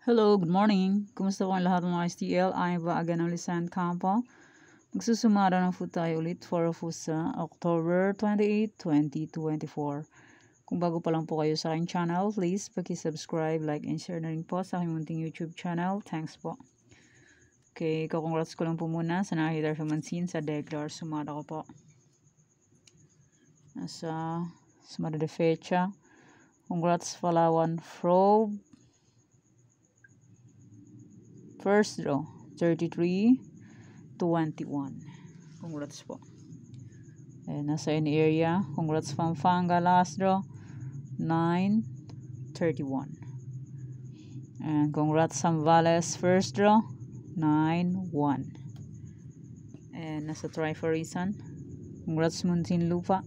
Hello, good morning. Kumusta po ang lahat mga STL? I'm Vaagan Lisan Campo. Magsusumara na po tayo ulit for sa October 28, 2024. Kung bago pa lang po kayo sa aking channel, please paki-subscribe, like, and share na rin po sa aking munting YouTube channel. Thanks po. Okay, congrats ko lang po muna sa nakikita sa mansin sa Deglar. Sumara ko po. Nasa sumara de fecha. Congrats Palawan Frobe. First draw, 33-21. Congrats po. And nasa any area, congrats Pampanga last draw, 9-31. And congrats Zambales first draw, 9-1. And nasa try for reason, congrats Muntinlupa.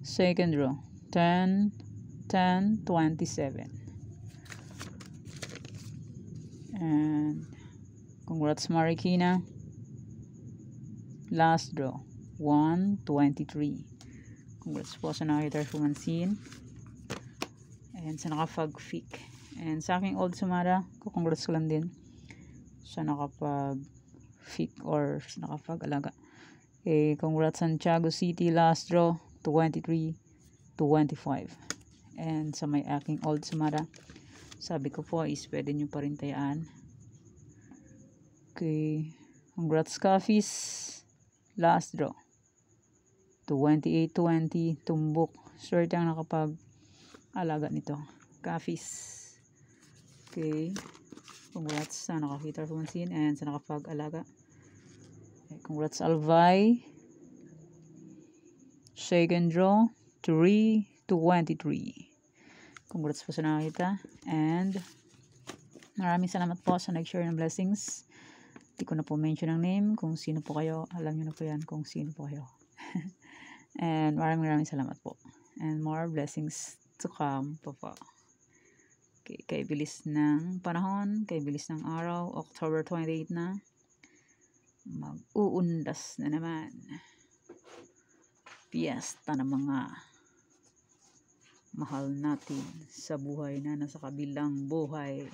Second draw, 10-27. And congrats Marikina. Last draw, 1-23. Congrats po sa nakita Fumansin. And sa nakapag-fic. And sa aking old sumara, congrats ko lang din sa nakapag-fic or sa nakapag-alaga. Okay, congrats Santiago City last draw, 23-25. And sa may aking old sumara, sabi ko po is pwede nyo pa rin tayaan. Okay. Congrats Coffees. Last draw. 28-20. Tumbok. Swerte ang nakapag-alaga nito. Coffees. Okay. Congrats sa nakakita pumansin and sa nakapag-alaga. Okay. Congrats Alvay. Second draw. 3-23. Congrats po sa nakakita. And maraming salamat po sa nag-share ng blessings. Hindi ko na po mention ang name. Kung sino po kayo, alam nyo na po yan kung sino po kayo. And maraming salamat po. And more blessings to come po po. Okay, kay bilis ng panahon, kay bilis ng araw, October 28 na. Mag-uundas na naman. Piyesta ng mga mahal natin sa buhay na nasa kabilang buhay.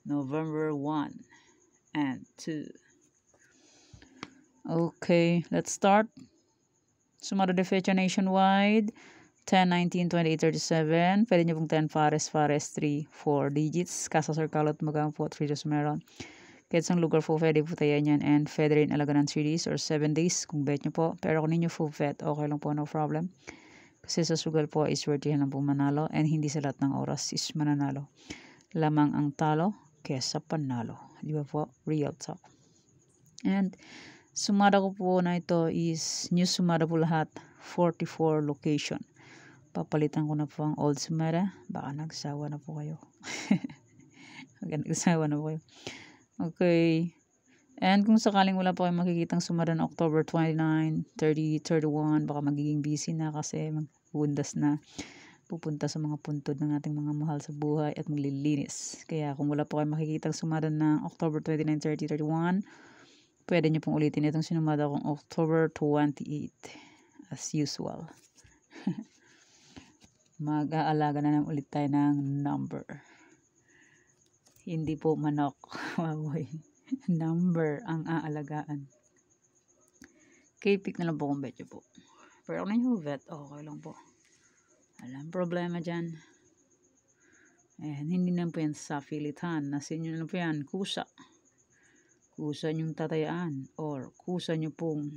November 1 and 2. Okay, let's start. Sumara de fecha nationwide, 10, 19, 28, 37. Pwede nyo pong 10 Fares, 3, 4 digits. Kasa Circalot magang po 3 dos meron. Kahit isang lugar po, pwede po tayo yan. And pwede rin alaga ng 3 days or 7 days kung bet nyo po. Pero kung ninyo full bet, okay lang po, no problem. Kasi sa sugal po is worth lang po manalo. And hindi sa lahat ng oras is mananalo. Lamang ang talo kesa panalo. Di ba po? Real talk. And sumada ko po na ito is new sumada po lahat. 44 location. Papalitan ko na po ang old sumada. Baka nagsawa na po kayo. Nagsawa na po kayo. Okay. And kung sakaling wala po kayo makikitang sumada ng October 29, 30, 31, baka magiging busy na kasi magbundas na. Pupunta sa mga puntod ng ating mga mahal sa buhay at maglilinis. Kaya kung wala po kayo makikitang sumada ng October 29, 30, 31, pwede nyo pong ulitin itong sinumada kong October 28 as usual. Mag-aalaga na naman ulit tayo ng number. Hindi po manok. Number ang aalagaan. Okay, pick na lang po kung bet nyo po. Pero kung nyo bet, okay lang po. Alam problema dyan. And hindi na po yan sa filitan. Nasa inyo na po yan, kusa. Kusa nyong tatayaan or kusa nyo pong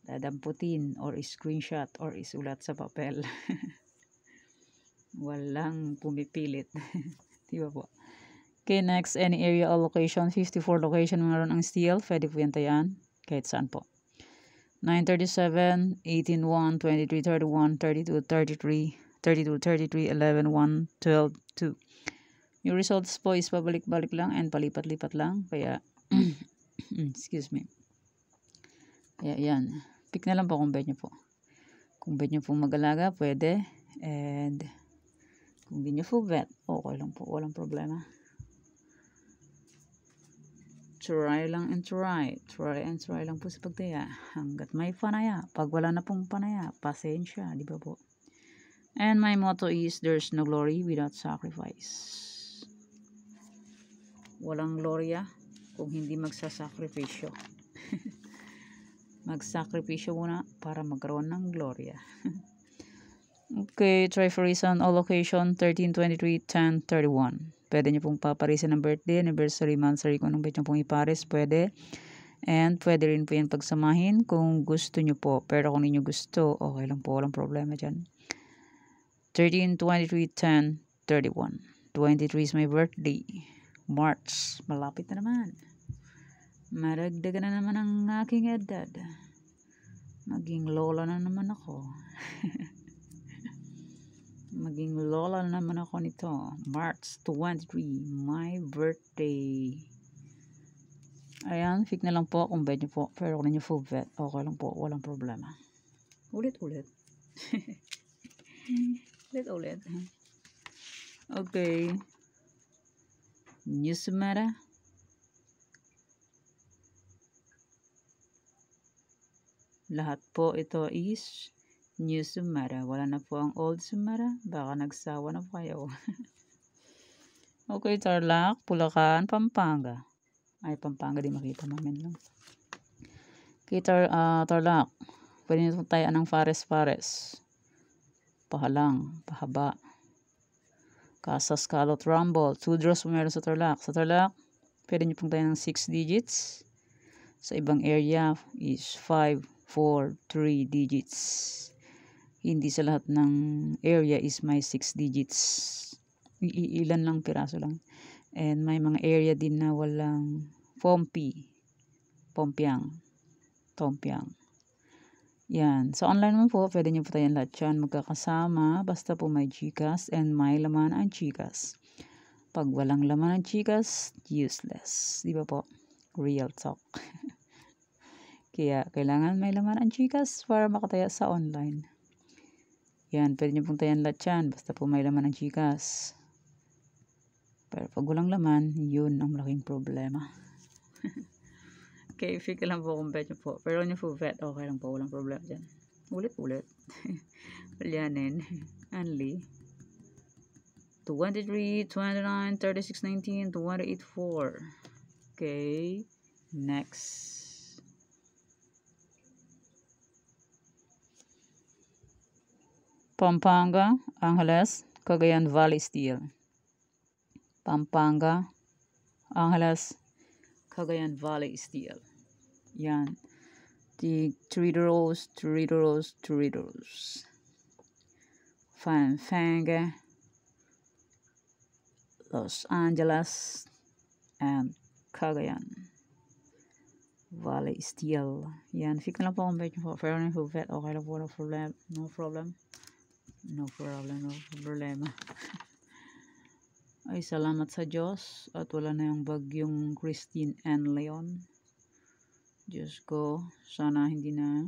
dadamputin or screenshot or isulat sa papel. Walang pumipilit. Diba po? Okay, next, any area or location. 54 location meron ang steel. Pwede po yan tayaan. Kahit saan po. 9:37, 18:1, 23:31, 32:33, 32:33, 11:1, 12:2. Yung results po is pabalik-balik lang and palipat-lipat lang. Kaya, excuse me. Kaya yan. Pick na lang po kung bet nyo po. Kung bet nyo po mag-alaga, pwede. And kung di nyo po bet, okay lang po. Walang problema. Try lang and try. Try and try lang po sa pagtaya. Hanggat may panaya. Pag wala na pong panaya, pasensya. Di ba po? And my motto is, there's no glory without sacrifice. Walang gloria kung hindi magsasakripisyo. Magsakripisyo muna para magkaroon ng gloria. Okay, try for reason, all location, 13, 23, 10, 31. Pwede nyo pong paparisan ng birthday, anniversary, monthsary, kung anong pwede nyo pong iparis, pwede. And pwede rin po yan pagsamahin kung gusto nyo po. Pero kung ninyo gusto, okay lang po, walang problema dyan. 13, 23, 10, 31. 23 is my birthday. March. Malapit na naman. Maragdagan na naman ang aking edad. Maging lola na naman ako. Maging lola na naman ako nito. March 23, my birthday. Ayan, fake na lang po kung bet nyo po. Pero kung ninyo full bet, okay lang po, walang problema. Ulit-ulit. Ulit-ulit. Okay. New Sumara. Lahat po ito is New Sumara. Wala na po ang Old Sumara. Baka nagsawa na po kayo. Okay, Tarlac, Bulacan, Pampanga. Ay, Pampanga di makita namin lang. Okay, Tarlac. Pwede nyo tayo ng Fares. Pahalang, pahaba. Casas, Calot, Rumble. 2 draws po meron sa Tarlac. Sa Tarlac, pwede nyo pong tayo ng 6 digits. Sa ibang area is 5, 4, 3 digits. Hindi sa lahat ng area is may 6 digits. Ilan lang, piraso lang. And may mga area din na walang Pompiang. Yan. So, online naman po, pwede nyo po tayo lahat yan magkakasama. Basta po may GCash and may laman ang GCash. Pag walang laman ang GCash, useless. Di ba po? Real talk. Kaya, kailangan may laman ang GCash para makataya sa online. Yan. Pwede nyo pong tayo lahat yan. Basta po may laman ang GCash. Pero pag walang laman, yun ang malaking problema. Okay, fake lang po kung bet nyo po. Pero nyo po bet, okay lang po. Walang problema dyan. Ulit-ulit. Walyanin. Only. 23, 29, 36, 19, 28, 4. Okay. Next. Pampanga, Angeles, Cagayan Valley Steel. Pampanga, Angeles, Cagayan Valley Steel. Yan. The 3 rows. Pampanga, Los Angeles, and Cagayan Valley Steel. Yan. Fix na lang po kung bet nyo po. Pero na po bet. Okay lang po. No problema. Ay, salamat sa Diyos. At wala na yung bagyong Christine and Leon. Diyos ko, sana hindi na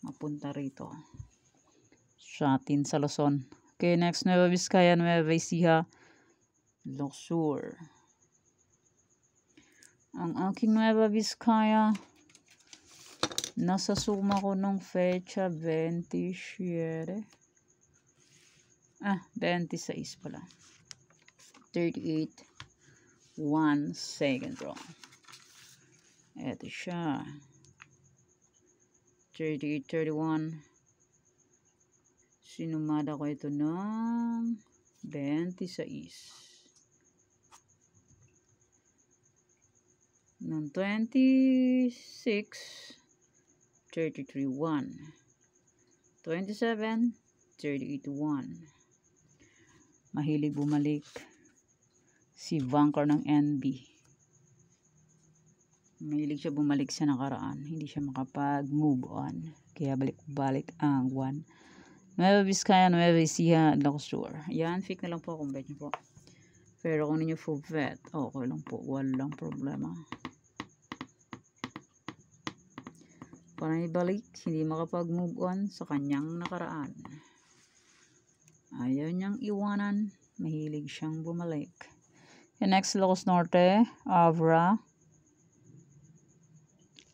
mapunta rito sa atin sa Luzon. Okay, next, Nueva Vizcaya, Nueva Ecija, Luzon. Ang aking Nueva Vizcaya, nasa suma ko nung fecha 27. 26 pala. 38, 1 second draw. Eto siya. 38, 31. Sinumada ko ito ng 26. Ng 26, 33, 1. 27, 38, 1. Mahilig bumalik si Vancouver ng NB. Mahilig siya bumalik sa nakaraan. Hindi siya makapag-move on. Kaya balik-balik ang 1. Nueva Vizcaya, Nueva Ecija, Luzon. Yan, fake na lang po kung bet nyo po. Pero kung ninyo full bet, okay lang po. Walang problema. Para ibalik, hindi makapag-move on sa kanyang nakaraan. Ayaw niyang iwanan. Mahilig siyang bumalik. And next, Ilocos Norte, Abra.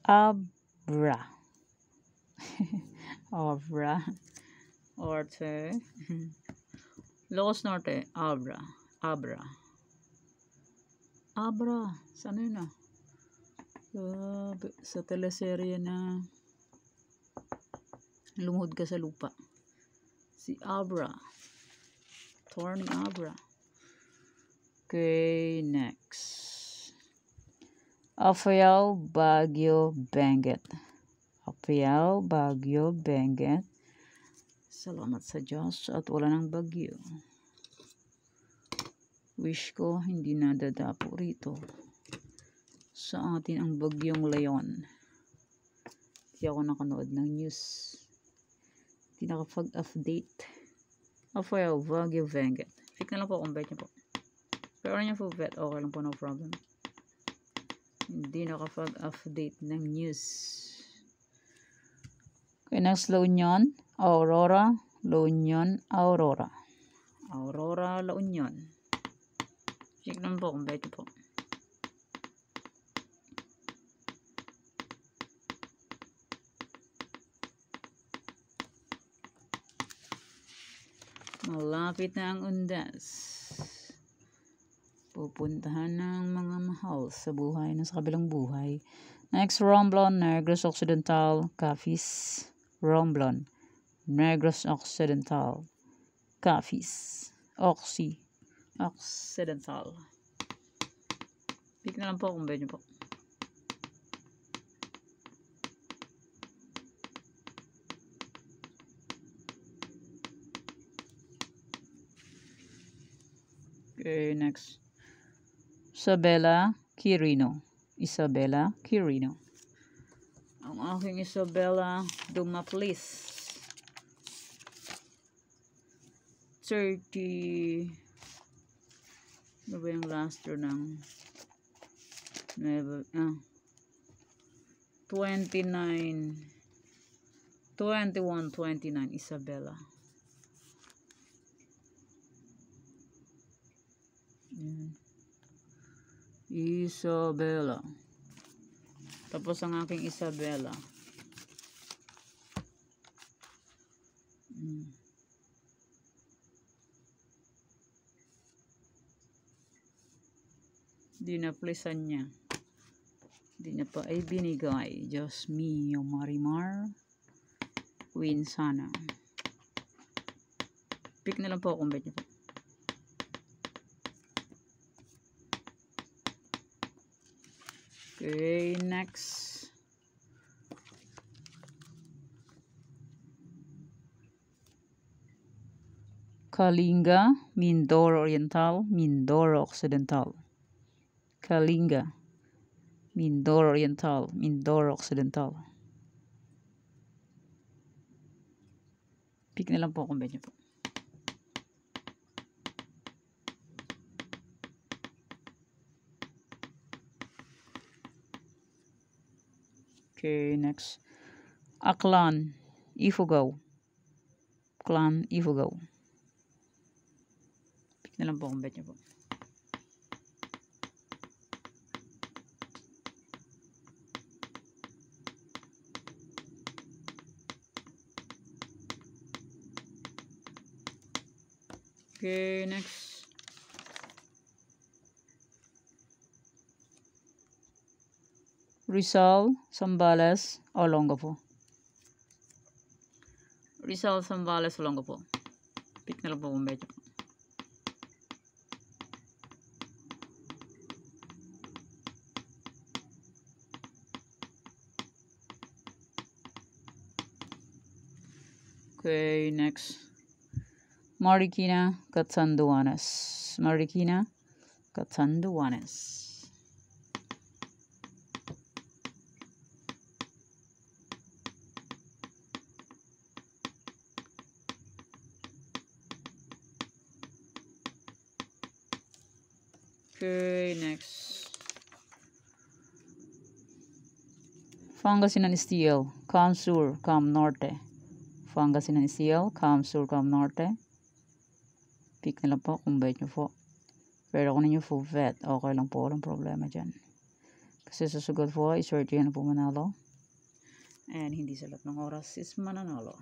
Abra. Orte. Locos Norte. Abra. Abra. Abra. Sana yun ah? Sa teleserye na lumuhod ka sa lupa. Si Abra. Attorney Abra. Okay, next. Apayao, Baguio, Benguet. Apayao, Baguio, Benguet. Salamat sa Diyos at wala ng bagyo. Wish ko hindi nadadapo rito sa atin ang bagyong Leon. Hindi ako nakanood ng news. Hindi nakapag-update. Apayao, Baguio, Benguet. Pick na lang po kung bet niyo po. Pero niya po bet, okay lang po, no problem. Hindi nakapag-update ng news. Okay, next, La Union, Aurora, La Union, Aurora. Aurora, La Union. Check naman po kung bet po. Malapit na ang undas. Pupuntahan ng mga mahal sa buhay na sa kabilang buhay. Next, Romblon, Negros Occidental, Capiz. Romblon, Negros Occidental, Capiz. Occidental. Pick na lang po kung bet nyo po. Okay, next. Isabela Quirino. Isabela Quirino. Ang aking Isabela Dumaplis. 30. Ano ba yung last year ng 29. 21-29 Isabela. Isabela. Tapos ang aking Isabela. Di na plisan niya. Di na pa ay binigay. Diyos mio, Marimar. Win sana. Pick na lang po kung bet niyo po. Okay, next. Kalinga, Mindoro Oriental, Mindoro Occidental. Kalinga, Mindoro Oriental, Mindoro Occidental. Pick na lang po kung bet niyo po. Okay, next. Aklan, Ifugao. Aklan, Ifugao. Pick na lang po kung bet niyo po. Okay, next. Rizal, Zambales, Olongapo. Rizal, Zambales, Olongapo. Pick na lang po kung bet niyo po. Okay, next. Marikina, Catanduanes. Marikina, Catanduanes. Okay, next. Pangasinan Steel, Cam Sur, Cam Norte. Pangasinan Steel, Cam Sur, Cam Norte. Pick na lang po kung bet nyo po. Pero kung ninyo po bet, okay lang po, walang problema dyan. Kasi susugod po, iswerte yan po manalo. And hindi sa lahat ng oras is mananalo.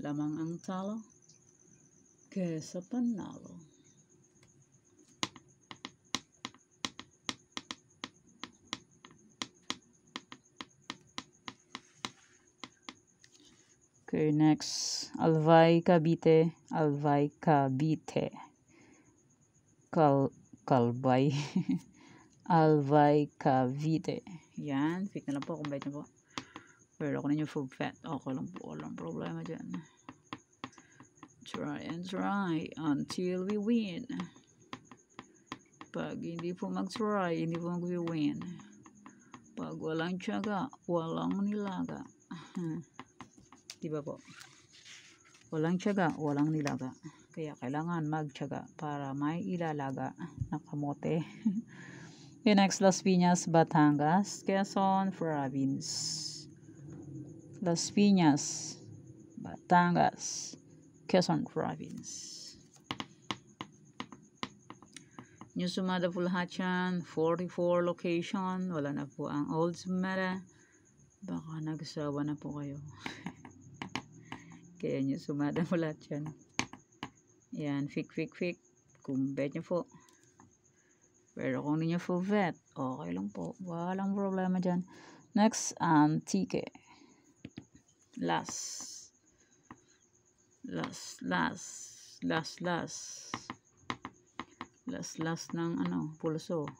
Lamang ang talo kesa panalo. Okay, next. Albay Cavite. Albay Cavite. Kalbay. Albay Cavite. Yan. Pick na lang po kung bait nyo po. Pero ako ninyo full fat. Okay lang po. Walang problema dyan. Try and try until we win. Pag hindi po mag-try, hindi po mag-win. Pag walang tiyaga, walang nilaga. Diba po? Walang tiyaga, walang nilaga. Kaya kailangan magtiyaga para may ilalaga na kamote. Okay, next, Las Piñas, Batangas, Quezon Province. Las Piñas, Batangas, Quezon Province. New Sumada po lahat yan. 44 location. Wala na po ang old Sumada. Baka nagsawa na po kayo. Kaya New Sumada po lahat yan. Yan, fik. Kung bet nyo po. Pero kung hindi nyo po bet, okay lang po. Walang problema dyan. Next, Antique. Last ng pulso.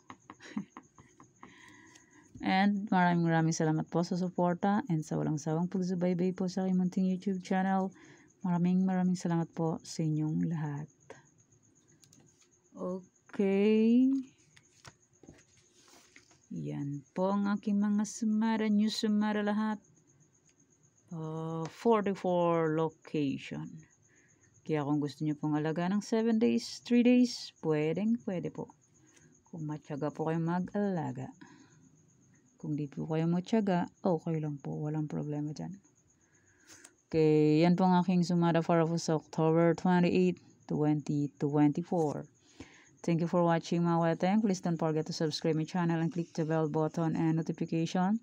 And maraming salamat po sa suporta and sa walang sawang pagsubaybay po sa aking munting YouTube channel. Maraming salamat po sa inyong lahat. Okay. Yan po ang aking mga sumara, new sumara lahat. 44 location. Kaya kung gusto nyo pong alaga ng 7 days, 3 days, pwede po. Kung matyaga po kayo mag-alaga. Kung di po kayo matyaga, okay lang po. Walang problema dyan. Okay, yan po ang aking sumada para po sa October 28, 2024. Thank you for watching mga weteng. Please don't forget to subscribe my channel and click the bell button and notification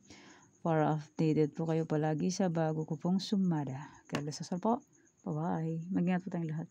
para updated po kayo palagi sa bago ko pong sumada. Kaya lasasal po. Bye-bye. Mag-ingat po tayong lahat.